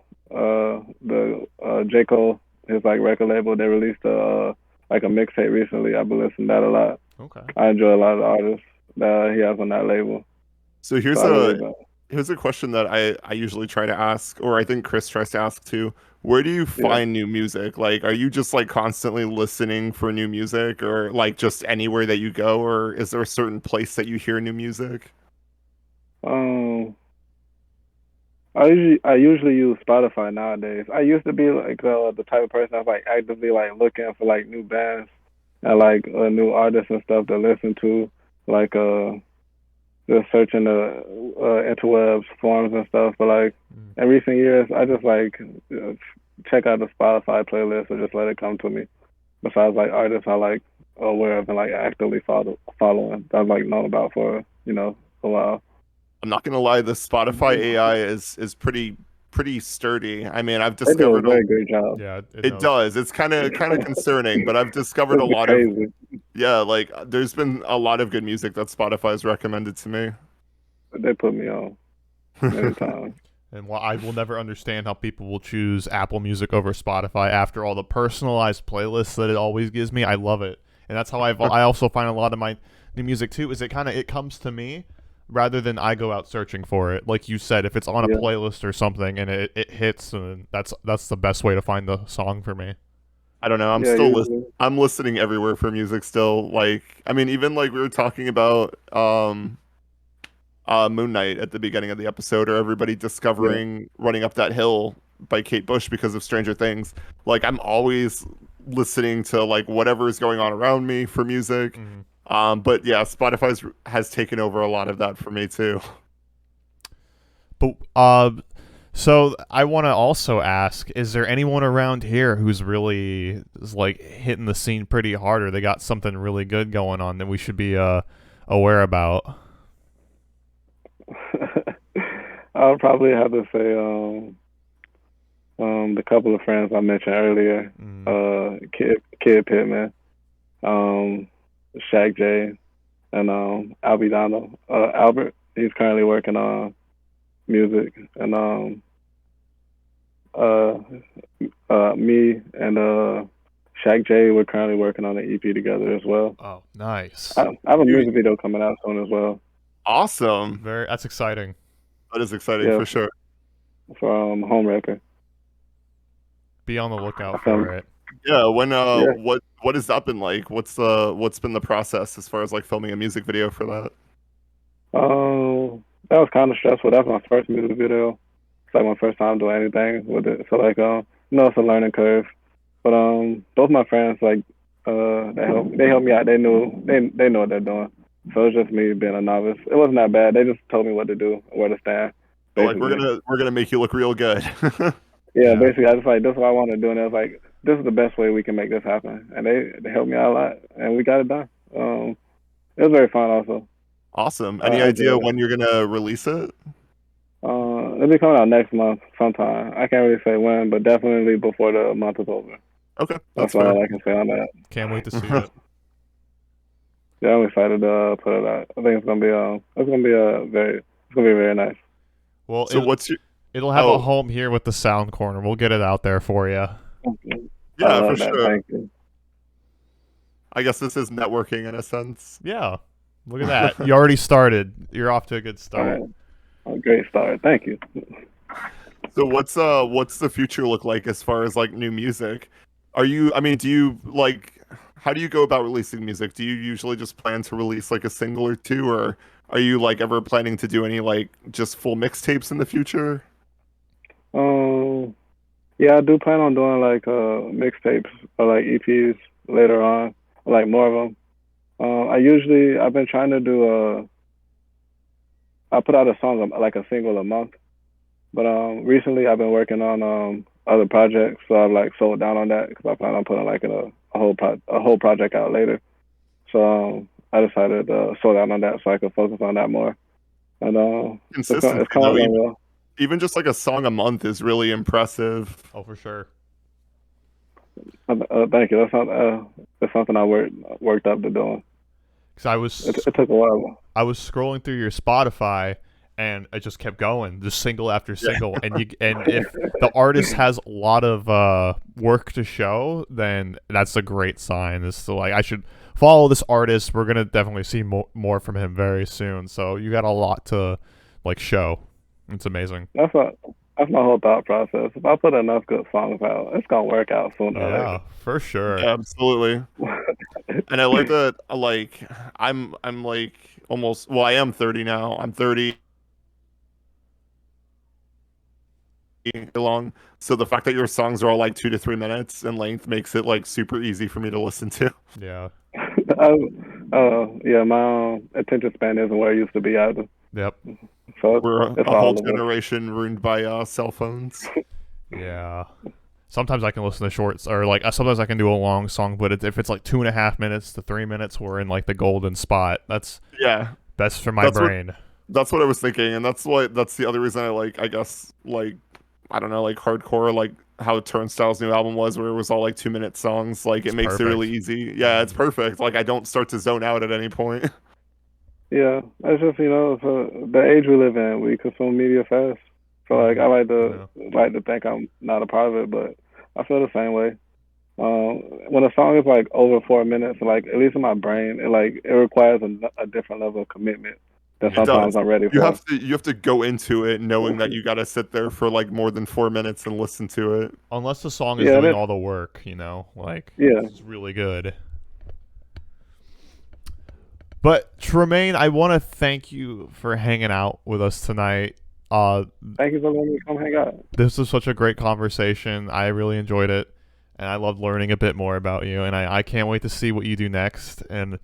the J. Cole, his like record label. They released like a mixtape recently. I've been listening to that a lot. Okay. I enjoy a lot of the artists that he has on that label. So here's So here's a question that I usually try to ask, or I think Chris tries to ask too. Where do you find new music? Like, are you just like constantly listening for new music, or like just anywhere that you go, or is there a certain place that you hear new music? Um, I usually use Spotify nowadays. I used to be like the type of person that's like actively like looking for like new bands and like new artists and stuff to listen to, like just searching the interwebs forums and stuff. But like in recent years, I just like check out the Spotify playlist or just let it come to me. Besides like artists I like aware of and like actively following that I've like known about for a while. I'm not gonna lie, the Spotify AI is pretty sturdy. I mean, I've They do a discovered very great job. Yeah, it does. It's kind of concerning, but I've discovered a It's lot of crazy. like there's been a lot of good music that Spotify's recommended to me. They put me on many times. And while I will never understand how people will choose Apple Music over Spotify after all the personalized playlists that it always gives me, I love it. And that's how I also find a lot of my new music too. Is it comes to me rather than I go out searching for it. Like you said, if it's on a playlist or something and it hits, and that's the best way to find the song for me. I don't know. I'm listening everywhere for music still. Like, I mean, even like we were talking about Moon Knight at the beginning of the episode, or everybody discovering Running Up That Hill by Kate Bush because of Stranger Things. Like, I'm always listening to like whatever is going on around me for music. But yeah, Spotify has taken over a lot of that for me too. But so I want to also ask: is there anyone around here who's really like hitting the scene pretty hard, or they got something really good going on that we should be aware about? I'll probably have to say the couple of friends I mentioned earlier, Kid Pittman, Shaq J, and Albidano. Albert, he's currently working on music, and me and Shaq J, we're currently working on an EP together as well. Oh, nice! I have a music video coming out soon as well. Awesome! That's exciting. That is exciting for sure. For Home Record. Be on the lookout for it. Yeah, what has that been like? What's been the process as far as like filming a music video for that? That was kind of stressful. That was my first music video. It's like my first time doing anything with it. So like it's a learning curve. But both my friends like they helped me out. They know what they're doing. So it's just me being a novice. It wasn't that bad. They just told me what to do, where to stand. Like we're gonna make you look real good. Yeah, basically I just like this is what I want to do, and it was like this is the best way we can make this happen. And they helped me out a lot, and we got it done. It was very fun also. Awesome. Any idea when you're gonna release it? It'll be coming out next month sometime. I can't really say when, but definitely before the month is over. Okay, that's all I can say on that. Can't wait to see it. Yeah, I'm excited to put it out. I think it's gonna be very nice. Well, so it'll have a home here with the Sound Corner. We'll get it out there for you. Yeah, for sure. Thank you. I guess this is networking in a sense. Yeah. Look at that. You already started. You're off to a good start. A great start. Thank you. So what's the future look like as far as like new music? Are you I mean, do you like how do you go about releasing music? Do you usually just plan to release like a single or two, or are you like ever planning to do any like just full mixtapes in the future? Um, yeah, I do plan on doing like mixtapes or like EPs later on, like more of them. I've been trying to do I put out a song like a single a month, but recently I've been working on other projects, so I've like slowed down on that because I plan on putting like a whole project out later. So I decided to slow down on that so I could focus on that more. And Consistency it's kind of though, going well. even just like a song a month is really impressive. Oh, for sure. Thank you. That's something I worked up to doing. Because It took a while. I was scrolling through your Spotify and it just kept going, just single after single. And if the artist has a lot of work to show, then that's a great sign. It's still like I should follow this artist. We're gonna definitely see more from him very soon. So you got a lot to like show. It's amazing. That's my whole thought process. If I put enough good songs out, it's gonna work out sooner or Yeah, later. for sure. Yeah, absolutely. And I like that like I'm like almost well, I am 30 now. I'm 30 long. So the fact that your songs are all like 2 to 3 minutes in length makes it like super easy for me to listen to. Yeah. Yeah, my attention span isn't where it used to be either. Yep. So We're it's a whole all of it. generation ruined by cell phones. Yeah. Sometimes I can listen to shorts, or like sometimes I can do a long song, but if it's like 2.5 minutes to 3 minutes, we're in like the golden spot. That's Yeah, best for my that's what brain. that's what I was thinking, and that's the other reason I like I guess like I don't know like hardcore like how Turnstile's new album was where it was all like 2 minute songs. Like it It's makes it really perfect. easy. Yeah, it's perfect. Like I don't start to zone out at any point. Yeah, it's just so the age we live in, we consume media fast. So like I Yeah. like to think I'm not a part of it, but I feel the same way. When a song is like over 4 minutes, like at least in my brain, it requires a different level of commitment that It sometimes does. I'm ready for. You have to go into it knowing that you got to sit there for like more than 4 minutes and listen to it. Unless the song is Yeah, doing that's all the work, like yeah. it's really good. But Tremaine, I want to thank you for hanging out with us tonight. Uh, Thank you for letting me come hang out. this was such a great conversation. I really enjoyed it, and I loved learning a bit more about you. And I can't wait to see what you do next. And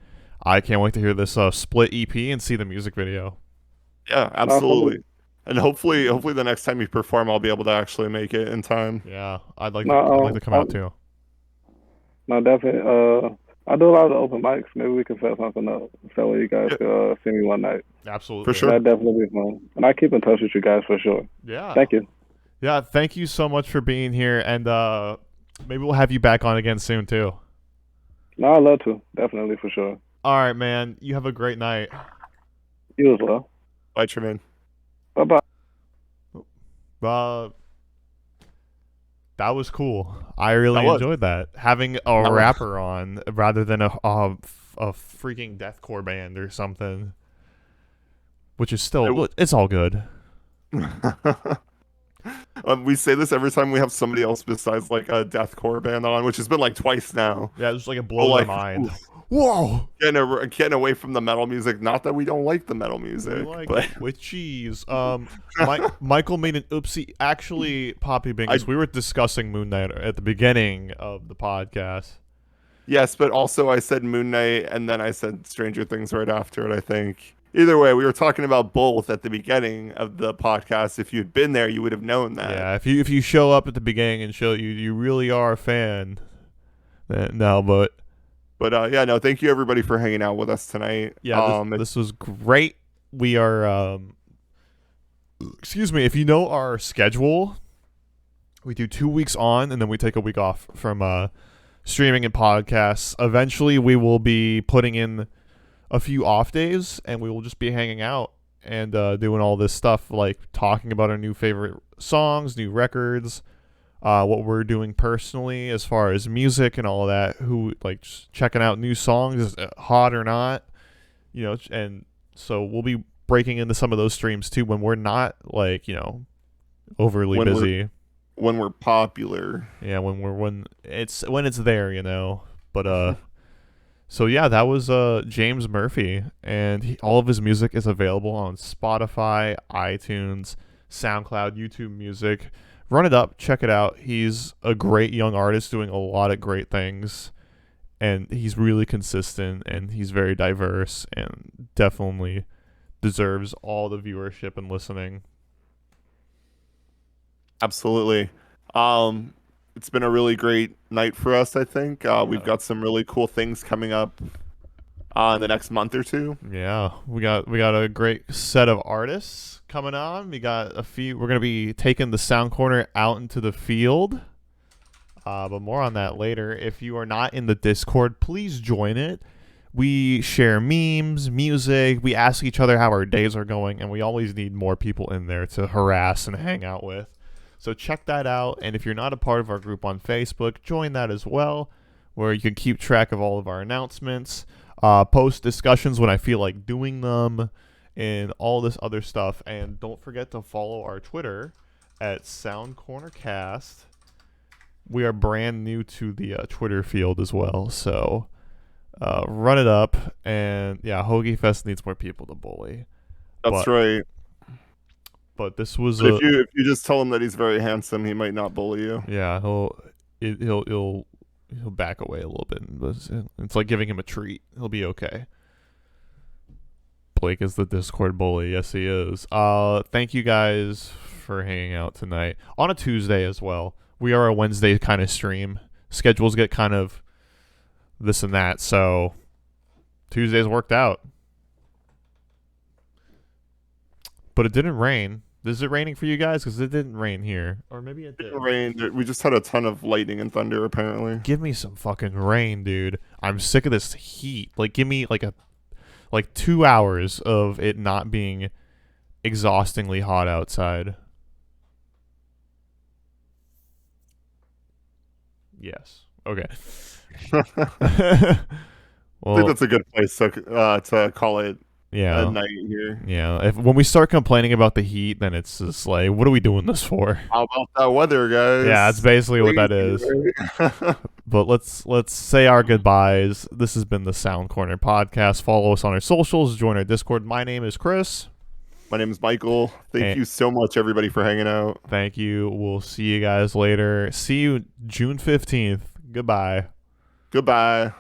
I can't wait to hear this split EP and see the music video. Yeah, absolutely. And hopefully the next time you perform, I'll be able to actually make it in time. Yeah, I'd like No, to come out too. no, definitely. I do a lot of open mics. Maybe we can set something up so you guys Yeah, could see me one night. Absolutely. for sure. That'd definitely be fun. And I keep in touch with you guys for sure. Yeah. Thank you. Yeah, thank you so much for being here, and maybe we'll have you back on again soon too. No, I'd love to. Definitely for sure. All right, man. You have a great night. You as well. Bye, Tremaine. Bye bye. Uh, that was cool. I really That was. enjoyed that. Having a rapper on rather than a freaking deathcore band or something, which is still it's all good. We say this every time we have somebody else besides like a deathcore band on, which has been like twice now. Yeah, it's like it But, blows like, my mind. Whoa! getting away from the metal music. Not that we don't like the metal We music, like but it with cheese. Michael made an oopsie. Actually, Poppy Bingus, we were discussing Moon Knight at the beginning of the podcast. yes, but also I said Moon Knight and then I said Stranger Things right after it, I think. Either way, we were talking about both at the beginning of the podcast. If you'd been there, you would have known that. Yeah, if you show up at the beginning and show you really are a fan. No, but Yeah, no, thank you everybody for hanging out with us tonight. yeah, this was great. We are excuse me, if you know our schedule, we do 2 weeks on and then we take a week off from streaming and podcasts. Eventually we will be putting in a few off days and we will just be hanging out and doing all this stuff, like talking about our new favorite songs, new records, what we're doing personally as far as music and all of that, who like just checking out new songs, hot or not, and so we'll be breaking into some of those streams too when we're not like, overly When busy. When we're popular. Yeah, when it's there. But so yeah, that was Jame Murphy, and all of his music is available on Spotify, iTunes, SoundCloud, YouTube Music. Run it up, check it out. He's a great young artist doing a lot of great things, and he's really consistent, and he's very diverse, and definitely deserves all the viewership and listening. Absolutely. It's been a really great night for us, I think. We've got some really cool things coming up in the next month or two. Yeah, we got a great set of artists coming on. We got a few. We're gonna be taking the Sound Corner out into the field, but more on that later. If you are not in the Discord, please join it. We share memes, music. We ask each other how our days are going, and we always need more people in there to harass and hang out with. So check that out, and if you're not a part of our group on Facebook, join that as well, where you can keep track of all of our announcements, post discussions when I feel like doing them, and all this other stuff. And don't forget to follow our Twitter at Sound Corner Cast. We are brand new to the Twitter field as well, so run it up. And yeah, Hoagie Fest needs more people to bully. That's right. But this was if you just tell him that he's very handsome, he might not bully you. Yeah, he'll back away a little bit. It's like giving him a treat. He'll be okay. Blake is the Discord bully. Yes, he is. Thank you guys for hanging out tonight on a Tuesday as well. We are a Wednesday kind of stream. Schedules get kind of this and that, so Tuesdays worked out. But it didn't rain. Is it raining for you guys? Because it didn't rain here. Or maybe it did. It didn't rain. We just had a ton of lightning and thunder, apparently. Give me some fucking rain, dude. I'm sick of this heat. Like, give me like 2 hours of it not being exhaustingly hot outside. Yes. Okay. Well, I think that's a good place to call it. Yeah. A night here. Yeah. When we start complaining about the heat, then it's just like, what are we doing this for? How about that weather, guys? Yeah, that's basically what that is. But let's say our goodbyes. This has been the Sound Corner Podcast. Follow us on our socials. Join our Discord. My name is Chris. My name is Michael. Thank you so much, everybody, for hanging out. Thank you. We'll see you guys later. See you June 15th. Goodbye. Goodbye.